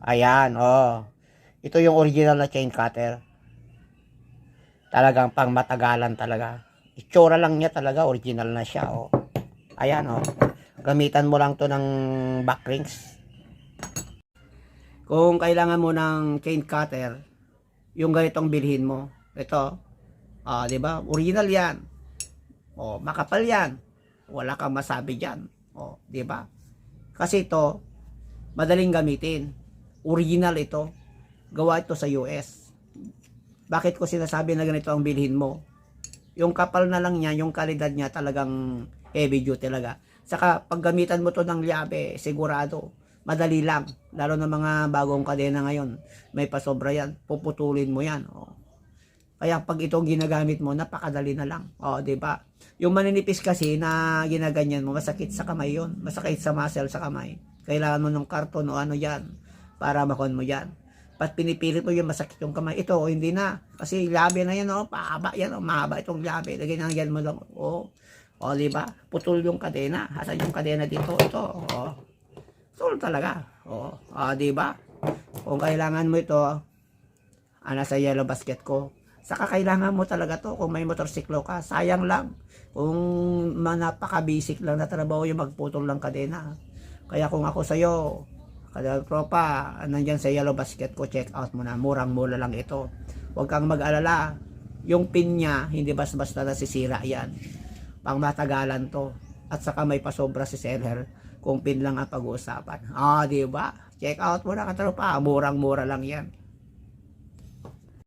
Ayan, oh. Ito yung original na chain cutter. Talagang pang matagalan talaga. Itsura lang niya talaga, original na siya, oh. Ayan, oh. Gamitan mo lang to ng back rings. Kung kailangan mo ng chain cutter, yung ganitong bilhin mo. Ito, di ba? Original 'yan. Oh, makapal 'yan. Wala kang masabi diyan. Oh, di ba? Kasi ito, madaling gamitin. Original ito. Gawa ito sa US. Bakit ko sinasabi na ganito ang bilhin mo? Yung kapal na lang niya, yung kalidad niya talagang heavy duty talaga. Saka paggamitan mo to ng liabe, sigurado, madali lang. Lalo na mga bagong kadena ngayon, may pasobra yan, puputulin mo yan. Oh. Kaya pag ito ginagamit mo, napakadali na lang. Oh, di ba? Yung maninipis kasi na ginaganyan mo, masakit sa kamay yon, masakit sa muscle sa kamay. Kailangan mo ng karton o ano yan para makon mo yan. Pat pinipilit mo yung masakit yung kamay. Ito, oh, hindi na. Kasi labi na yan, oh, pahaba yan, oh, mahaba itong labi. Ganyan mo lang, oh. Oh, di ba? Putol yung kadena. Hasan yung kadena dito, ito, oh. Putol talaga. Oh, di ba? Kung kailangan mo ito, nasa yellow basket ko. Saka kailangan mo talaga to kung may motorsiklo ka. Sayang lang. Kung napaka-basic lang na trabaho yung magputol ng kadena. Kaya kung ako sa'yo, kada tropa, nandyan sa yellow basket ko, check out mo na. Murang-mura lang ito. Huwag kang mag-alala. Yung pin niya, hindi basta-basta nasisira yan. Pang matagalan to. At saka may pasobra si seller kung pin lang ang pag-uusapan. Di ba? Check out mo na, katropa. Murang-mura lang yan.